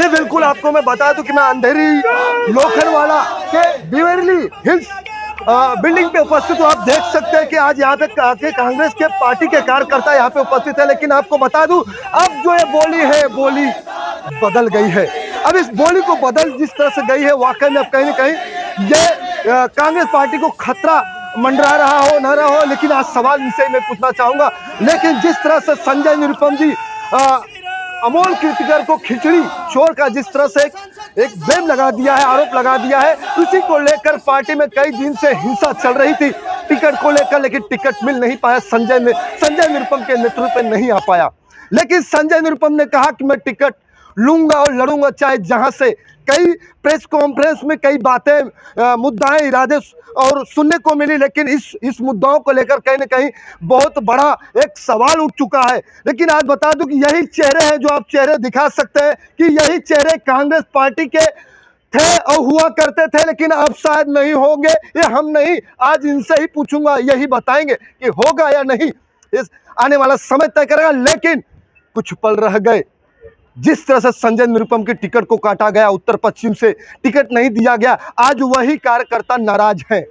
बिल्कुल आपको मैं बता दूं कि मैं अंधेरी लोखंडवाला के बिवरली हिल्स बिल्डिंग पे उपस्थित हूँ। आप देख सकते हैं कि आज यहाँ पे कांग्रेस के पार्टी के कार्यकर्ता यहाँ पे उपस्थित है, लेकिन आपको बता दूं अब जो ये बोली है, बोली बदल गई है। अब इस बोली को बदल जिस तरह से गई है, वाकई में अब कहीं ना कहीं ये कांग्रेस पार्टी को खतरा मंडरा रहा हो ना रहा हो, लेकिन आज सवाल इनसे मैं पूछना चाहूंगा। लेकिन जिस तरह से संजय निरुपम जी अमोल कीर्तिकर को खिचड़ी चोर का जिस तरह से एक ब्लेम लगा दिया है, आरोप लगा दिया है, उसी को लेकर पार्टी में कई दिन से हिंसा चल रही थी टिकट को लेकर, लेकिन टिकट मिल नहीं पाया। संजय निरुपम के नेतृत्व में नहीं आ पाया, लेकिन संजय निरुपम ने कहा कि मैं टिकट लूंगा और लड़ूंगा चाहे जहां से। कई प्रेस कॉन्फ्रेंस में कई बातें, मुद्दाएं, इरादे और सुनने को मिली, लेकिन इस मुद्दाओं को लेकर कहीं ना कहीं बहुत बड़ा एक सवाल उठ चुका है। लेकिन आज बता दूं कि यही चेहरे हैं जो आप चेहरे दिखा सकते हैं कि यही चेहरे कांग्रेस पार्टी के थे और हुआ करते थे, लेकिन अब शायद नहीं होंगे। ये हम नहीं, आज इनसे ही पूछूंगा, यही बताएंगे कि होगा या नहीं, इस आने वाला समय तय करेगा। लेकिन कुछ पल रह गए। जिस तरह से संजय निरुपम की टिकट को काटा गया, उत्तर पश्चिम से टिकट नहीं दिया गया, आज वही कार्यकर्ता नाराज हैं।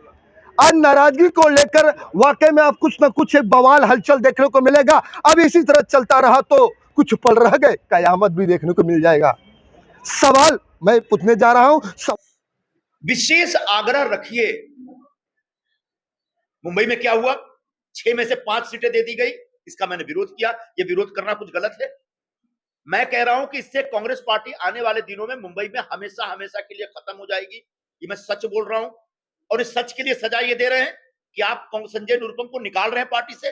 आज नाराजगी को लेकर वाकई में आप कुछ ना कुछ एक बवाल हलचल देखने को मिलेगा। अब इसी तरह चलता रहा तो कुछ पल रह गए, कयामत भी देखने को मिल जाएगा। सवाल मैं पूछने जा रहा हूं, विशेष आग्रह रखिए। मुंबई में क्या हुआ? 6 में से 5 सीटें दे दी गई, इसका मैंने विरोध किया। यह विरोध करना कुछ गलत है? मैं कह रहा हूं कि इससे कांग्रेस पार्टी आने वाले दिनों में मुंबई में हमेशा हमेशा के लिए खत्म हो जाएगी। ये मैं सच बोल रहा हूं, और इस सच के लिए सजा ये दे रहे हैं कि आप संजय निरुपम को निकाल रहे हैं पार्टी से।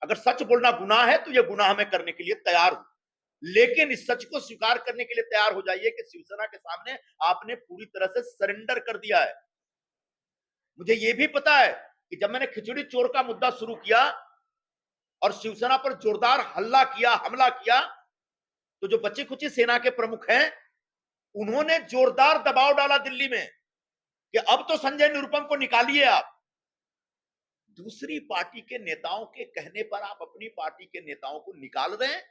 अगर सच बोलना गुनाह है तो यह गुनाह मैं करने के लिए तैयार हूं, लेकिन इस सच को स्वीकार करने के लिए तैयार हो जाइए कि शिवसेना के सामने आपने पूरी तरह से सरेंडर कर दिया है। मुझे यह भी पता है कि जब मैंने खिचड़ी चोर का मुद्दा शुरू किया और शिवसेना पर जोरदार हमला किया, तो जो बची खुची सेना के प्रमुख हैं उन्होंने जोरदार दबाव डाला दिल्ली में कि अब तो संजय निरुपम को निकालिए आप। दूसरी पार्टी के नेताओं के कहने पर आप अपनी पार्टी के नेताओं को निकाल रहे हैं।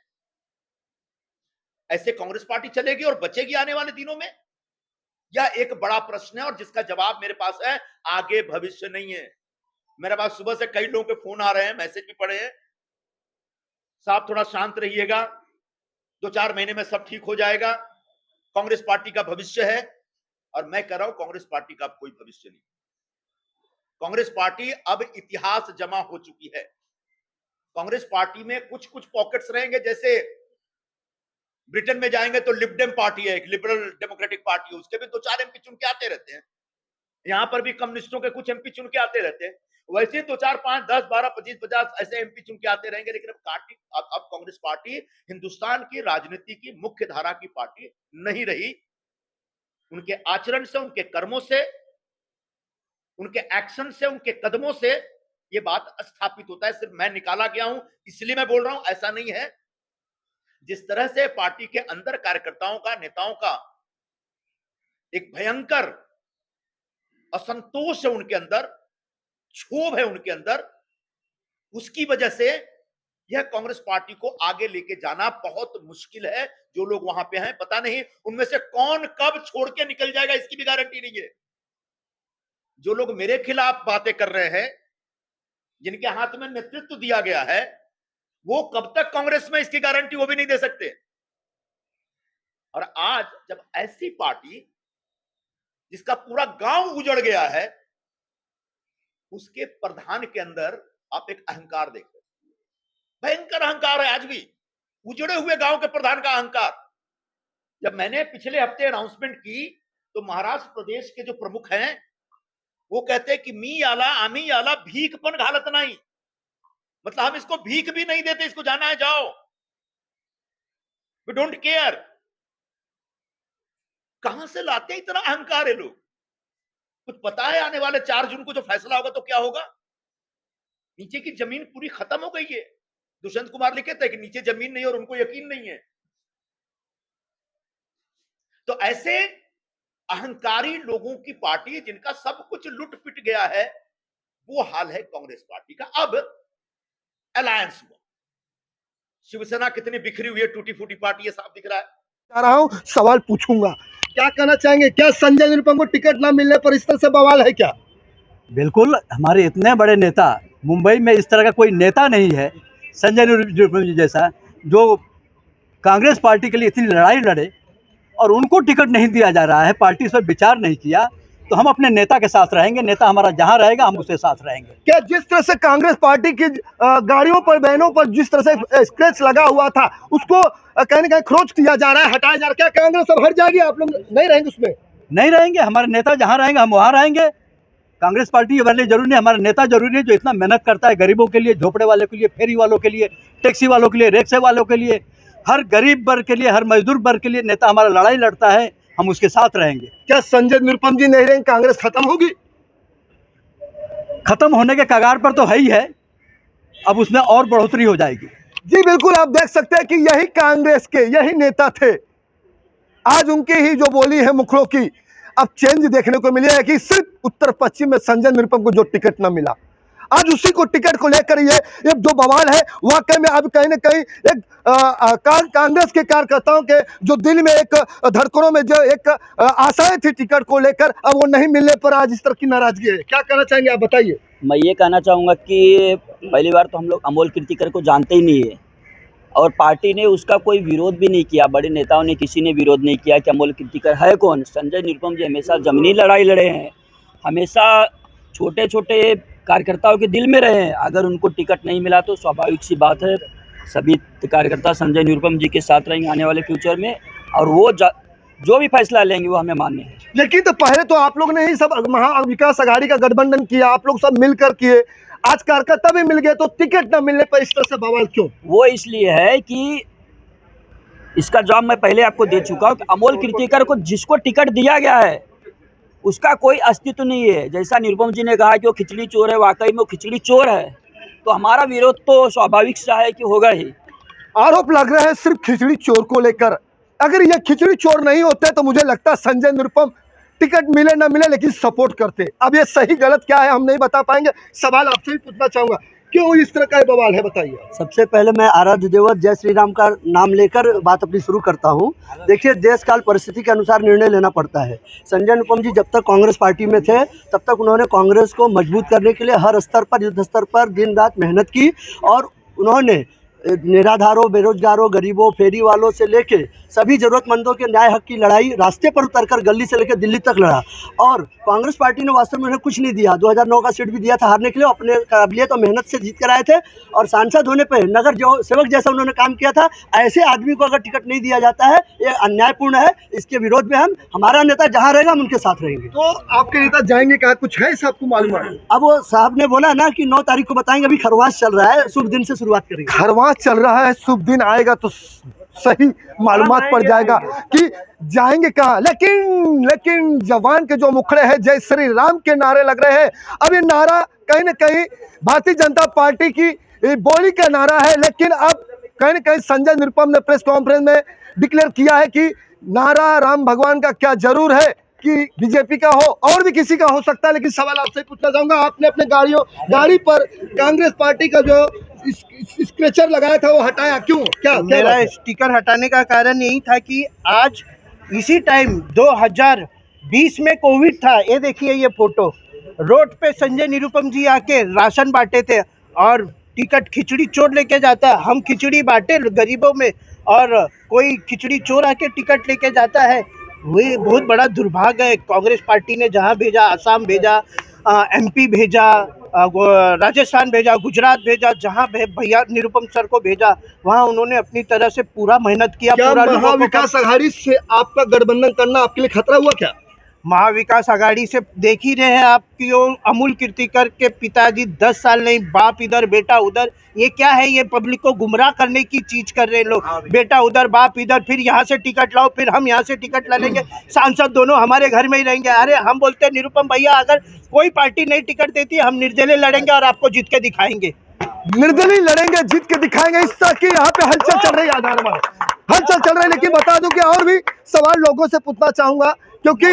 ऐसे कांग्रेस पार्टी चलेगी और बचेगी आने वाले दिनों में? यह एक बड़ा प्रश्न है और जिसका जवाब मेरे पास है, आगे भविष्य नहीं है। मेरे पास सुबह से कई लोगों के फोन आ रहे हैं, मैसेज भी पड़े हैं, साहब थोड़ा शांत रहिएगा, 2-4 महीने में सब ठीक हो जाएगा, कांग्रेस पार्टी का भविष्य है। और मैं कह रहा हूं कांग्रेस पार्टी का अब कोई भविष्य नहीं। कांग्रेस पार्टी अब इतिहास जमा हो चुकी है। कांग्रेस पार्टी में कुछ कुछ पॉकेट्स रहेंगे, जैसे ब्रिटेन में जाएंगे तो लिबडेम पार्टी है, एक लिबरल डेमोक्रेटिक पार्टी है, उसके भी 2-4 एमपी चुन के आते रहते हैं। यहां पर भी कम्युनिस्टों के कुछ एमपी चुन के आते रहते हैं। वैसे 2-4, 5, 10, 12, 25, 50 ऐसे एमपी चुन के आते रहेंगे। लेकिन अब कांग्रेस पार्टी हिंदुस्तान की राजनीति की मुख्य धारा की पार्टी नहीं रही। उनके आचरण से, उनके कर्मों से, उनके एक्शन से, उनके कदमों से यह बात स्थापित होता है। सिर्फ मैं निकाला गया हूं इसलिए मैं बोल रहा हूं, ऐसा नहीं है। जिस तरह से पार्टी के अंदर कार्यकर्ताओं का, नेताओं का एक भयंकर असंतोष है, उनके अंदर क्षोभ है, उनके अंदर, उसकी वजह से यह कांग्रेस पार्टी को आगे लेके जाना बहुत मुश्किल है। जो लोग वहां पे हैं, पता नहीं उनमें से कौन कब छोड़ के निकल जाएगा, इसकी भी गारंटी नहीं है। जो लोग मेरे खिलाफ बातें कर रहे हैं, जिनके हाथ में नेतृत्व दिया गया है, वो कब तक कांग्रेस में, इसकी गारंटी वो भी नहीं दे सकते। और आज जब ऐसी पार्टी जिसका पूरा गांव उजड़ गया है, उसके प्रधान के अंदर आप एक अहंकार देखते हैं, भयंकर अहंकार है। आज भी उजड़े हुए गांव के प्रधान का अहंकार। जब मैंने पिछले हफ्ते अनाउंसमेंट की तो महाराष्ट्र प्रदेश के जो प्रमुख हैं वो कहते हैं कि मी आला, आमी आला, भीखपन घालत नहीं, मतलब हम इसको भीख भी नहीं देते, इसको जाना है जाओ, वी डोंट केयर। कहां से लाते हैं इतना अहंकार है लोग? कुछ पता है आने वाले 4 जून को जो फैसला होगा तो क्या होगा? नीचे की जमीन पूरी खत्म हो गई है। दुष्यंत कुमार लिखे थे कि नीचे जमीन नहीं और उनको यकीन नहीं है। तो ऐसे अहंकारी लोगों की पार्टी जिनका सब कुछ लुट पिट गया है, वो हाल है कांग्रेस पार्टी का। अब अलायंस हुआ, शिवसेना कितनी बिखरी हुई है, टूटी फूटी पार्टी है, साफ दिख रहा है। जा रहा हूँ, सवाल पूछूंगा। क्या कहना चाहेंगे, क्या संजय निरुपम को टिकट ना मिलने पर इस तरह से बवाल है क्या? बिल्कुल, हमारे इतने बड़े नेता, मुंबई में इस तरह का कोई नेता नहीं है संजय निरुपम जी जैसा, जो कांग्रेस पार्टी के लिए इतनी लड़ाई लड़े और उनको टिकट नहीं दिया जा रहा है। पार्टी इस पर विचार नहीं किया, तो हम अपने नेता के साथ रहेंगे। नेता हमारा जहां रहेगा हम उसके साथ रहेंगे। क्या जिस तरह से कांग्रेस पार्टी की गाड़ियों पर, बहनों पर जिस तरह से स्क्रैच लगा हुआ था, उसको कहीं ना कहीं खरोच किया जा रहा है, हटाया जा रहा है, क्या कांग्रेस अब हट जाएगी? आप लोग नहीं रहेंगे उसमें? नहीं रहेंगे, हमारे नेता जहां रहेंगे हम वहां रहेंगे। कांग्रेस पार्टी हमारे लिए जरूरी नहीं, हमारा नेता जरूरी है जो इतना मेहनत करता है गरीबों के लिए, झोपड़े वालों के लिए, फेरी वालों के लिए, टैक्सी वालों के लिए, रिक्शे वालों के लिए, हर गरीब वर्ग के लिए, हर मजदूर वर्ग के लिए नेता हमारा लड़ाई लड़ता है, हम उसके साथ रहेंगे। क्या संजय निरुपम जी नहीं रहेंगे, कांग्रेस खत्म होगी? खत्म होने के कगार पर तो है ही है, अब उसमें और बढ़ोतरी हो जाएगी। जी बिल्कुल, आप देख सकते हैं कि यही कांग्रेस के यही नेता थे, आज उनकी ही जो बोली है मुखड़ों की, अब चेंज देखने को मिली है कि सिर्फ उत्तर पश्चिम में संजय निरुपम को जो टिकट न मिला, आज उसी को टिकट को लेकर ये जो बवाल है, वाकई में अब कहीं ना कहीं एक कांग्रेस के कार्यकर्ताओं के जो दिल में एक धड़कनों में जो एक आशाएं थी टिकट को लेकर, अब वो नहीं मिलने पर आज इस तरह की नाराजगी है। क्या कहना चाहेंगे, आप बताइए। मैं ये कहना चाहूँगा कि पहली बार तो हम लोग अमोल कीर्तिकर को जानते ही नहीं है और पार्टी ने उसका कोई विरोध भी नहीं किया, बड़े नेताओं ने किसी ने विरोध नहीं किया कि अमोल कीर्तिकर है कौन। संजय निरुपम जी हमेशा जमीनी लड़ाई लड़े हैं, हमेशा छोटे छोटे कार्यकर्ताओं के दिल में रहे हैं। अगर उनको टिकट नहीं मिला तो स्वाभाविक सी बात है सभी कार्यकर्ता संजय निरुपम जी के साथ रहेंगे आने वाले फ्यूचर में, और वो जो भी फैसला लेंगे वो हमें मान्य है। लेकिन तो पहले तो आप लोग ने ही सब महाविकास आघाड़ी का गठबंधन किया, आप लोग सब मिलकर किए, आज कार्यकर्ता भी मिल गए, तो टिकट न मिलने पर इस तरह से बवाल क्यों? वो इसलिए है कि इसका जवाब मैं पहले आपको दे चुका हूँ कि अमोल कीर्तिकर को जिसको टिकट दिया गया है उसका कोई अस्तित्व नहीं है। जैसा निरुपम जी ने कहा कि वो खिचड़ी चोर है, वाकई में वो खिचड़ी चोर है, तो हमारा विरोध तो स्वाभाविक सा है कि होगा ही। आरोप लग रहा है सिर्फ खिचड़ी चोर को लेकर, अगर ये खिचड़ी चोर नहीं होते तो मुझे लगता है संजय निरुपम टिकट मिले ना मिले लेकिन सपोर्ट करते। अब ये सही गलत क्या है हम नहीं बता पाएंगे, सवाल आपसे भी पूछना चाहूंगा, क्यों इस तरह का बवाल है, बताइए। सबसे पहले मैं आराध्य देवत जय श्री राम का नाम लेकर बात अपनी शुरू करता हूं। देखिए, देश काल परिस्थिति के अनुसार निर्णय लेना पड़ता है। संजय निरुपम जी जब तक कांग्रेस पार्टी में थे तब तक उन्होंने कांग्रेस को मजबूत करने के लिए हर स्तर पर, युद्ध स्तर पर दिन रात मेहनत की, और उन्होंने निराधारों, बेरोजगारों, गरीबों, फेरी वालों से लेके सभी जरूरतमंदों के न्याय हक की लड़ाई रास्ते पर उतरकर गली से लेकर दिल्ली तक लड़ा। और कांग्रेस पार्टी ने वास्तव में उन्हें कुछ नहीं दिया, 2009 का सीट भी दिया था हारने के लिए, अपने काबिलियत और मेहनत से जीत कर आए थे, और सांसद होने पर नगर जो सेवक जैसा उन्होंने काम किया था। ऐसे आदमी को अगर टिकट नहीं दिया जाता है ये अन्यायपूर्ण है, इसके विरोध में हमारा नेता जहाँ रहेगा हम उनके साथ रहेंगे। तो आपके नेता जाएंगे, कहा कुछ है आपको मालूम है? अब वो साहब ने बोला ना कि 9 तारीख को बताएंगे, अभी खरवास चल रहा है, शुभ दिन से शुरुआत करेंगे। खरवास चल रहा है, शुभ दिन आएगा तो सही मालूमात पड़ जाएगा कि जाएंगे कहाँ। लेकिन जवान के जो मुखड़े हैं, जय श्री राम के नारे लग रहे हैं। अब ये नारा कहीं ना कहीं भारतीय जनता पार्टी की बोली का नारा है, लेकिन अब कहीं ना कहीं संजय निरुपम ने प्रेस कॉन्फ्रेंस में डिक्लेयर किया है कि नारा राम भगवान का क्या जरूर है कि बीजेपी का हो और भी किसी का हो सकता है। लेकिन सवाल आपसे पूछना चाहूंगा, आपने अपने गाड़ी पर कांग्रेस पार्टी का जो स्ट्रेचर लगाया था वो हटाया क्यों? क्या मेरा स्टिकर हटाने का कारण यही था कि आज इसी टाइम 2020 में कोविड था, ये देखिए ये फोटो, रोड पे संजय निरुपम जी आके राशन बांटे थे और टिकट खिचड़ी चोर लेके जाता है। हम खिचड़ी बांटे गरीबों में और कोई खिचड़ी चोर आके टिकट लेके जाता है, वो बहुत बड़ा दुर्भाग्य है। कांग्रेस पार्टी ने जहाँ भेजा, आसाम भेजा, MP भेजा, राजस्थान भेजा, गुजरात भेजा, जहाँ भैया निरुपम सर को भेजा वहाँ उन्होंने अपनी तरह से पूरा मेहनत किया। क्या पूरा महाविकास आघाड़ी से आपका गठबंधन करना आपके लिए खतरा हुआ क्या? महाविकास आघाड़ी से देख ही रहे हैं आप कि वो अमोल कीर्तिकर के पिताजी 10 साल नहीं, बाप इधर बेटा उधर, ये क्या है? ये पब्लिक को गुमराह करने की चीज कर रहे हैं लोग। बेटा उधर बाप इधर, फिर यहाँ से टिकट लाओ, फिर हम यहाँ से टिकट ला लेंगे, सांसद दोनों हमारे घर में ही रहेंगे। अरे हम बोलते हैं निरुपम भैया अगर कोई पार्टी नहीं टिकट देती हम निर्दलीय लड़ेंगे और आपको जीत के दिखाएंगे। निर्दलीय लड़ेंगे, जीत के दिखाएंगे, इस तरह की यहाँ पे हलचल चल रही है, आधार हलचल चल रही है। लेकिन बता दूं कि और भी सवाल लोगों से पूछना चाहूंगा क्योंकि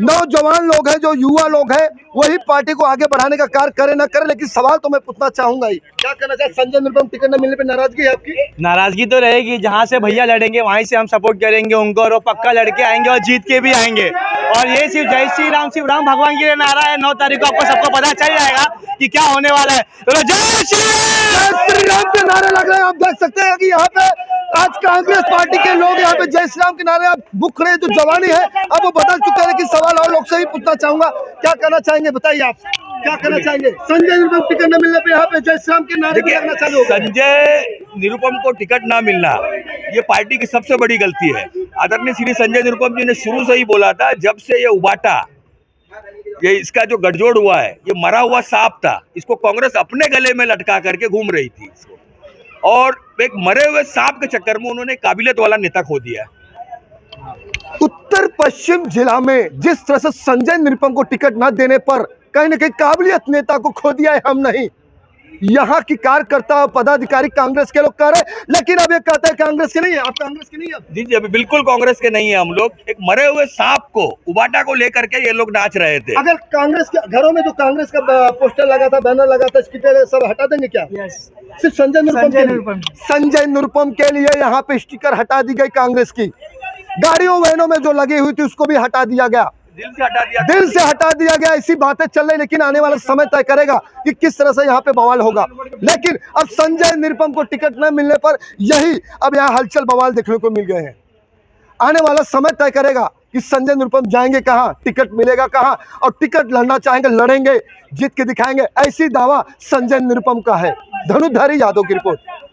नौजवान लोग हैं, जो युवा लोग हैं, वही पार्टी को आगे बढ़ाने का कार्य करे ना करे। लेकिन सवाल तो मैं पूछना चाहूंगा ही, क्या कहना चाहिए? संजय निरुपम टिकट न मिलने पे नाराजगी है आपकी? नाराजगी तो रहेगी, जहाँ से भैया लड़ेंगे वहीं से हम सपोर्ट करेंगे उनको, और वो पक्का लड़के आएंगे और जीत के भी आएंगे। और ये सिर्फ जय श्री राम शिव राम भगवान के लिए नारा है। 9 तारीख को आपको सबको पता चल जाएगा कि क्या होने वाला है। तो जय श्री राम के नारे लग रहे हैं। आप देख सकते हैं कि यहाँ पे आज कांग्रेस पार्टी के लोग यहाँ पे जय श्री राम के नारे बुक रहे हैं। जो जवानी है अब वो बदल चुका है। लेकिन सवाल और लोग से ही पूछना चाहूंगा, क्या कहना चाहेंगे? बताइए आप क्या कहना चाहेंगे? संजय निरुपम टिकट न मिलने पे यहाँ पे जय श्री राम के नारे लगना चालू हो गए। संजय निरुपम को टिकट ना मिलना ये पार्टी की सबसे बड़ी गलती है। आदरणीय श्री संजय निरुपम जी ने शुरू से ही बोला था, जब से ये उबाटा, ये इसका जो गठजोड़ हुआ है, ये मरा हुआ सांप था। इसको कांग्रेस अपने गले में लटका करके घूम रही थी और एक मरे हुए सांप के चक्कर में उन्होंने काबिलियत वाला नेता खो दिया। उत्तर पश्चिम जिला में जिस तरह से संजय निरुपम को टिकट न देने पर कहीं न कहीं काबिलियत नेता को खो दिया है, हम नहीं, यहाँ की कार्यकर्ता और पदाधिकारी कांग्रेस के लोग कह रहे हैं। लेकिन अब ये कहते हैं कांग्रेस के नहीं है। आप कांग्रेस के नहीं है? जी जी, अभी बिल्कुल कांग्रेस के नहीं है हम लोग। एक मरे हुए सांप को, उबाटा को लेकर के ये लोग नाच रहे थे। अगर कांग्रेस के घरों में जो कांग्रेस का पोस्टर लगा था, बैनर लगा था, स्टिकर सब हटा देंगे क्या? सिर्फ संजय निरुपम संजय निरुपम के लिए यहाँ पे स्टिकर हटा दी गई कांग्रेस की। गाड़ियों वैनों में जो लगी हुई थी उसको भी हटा दिया गया, दिल से हटा दिया गया। ऐसी बातें चल रही, लेकिन आने वाला समय तय करेगा कि किस तरह से यहाँ पे बवाल होगा। लेकिन अब संजय निरुपम को टिकट न मिलने पर यही अब यहाँ हलचल बवाल देखने को मिल गए हैं। आने वाला समय तय करेगा कि संजय निरुपम जाएंगे कहाँ, टिकट मिलेगा कहाँ, और टिकट लड़ना चाहेंगे लड़ेंगे, जीत के दिखाएंगे, ऐसी दावा संजय निरुपम का है। धनुधारी यादव की रिपोर्ट।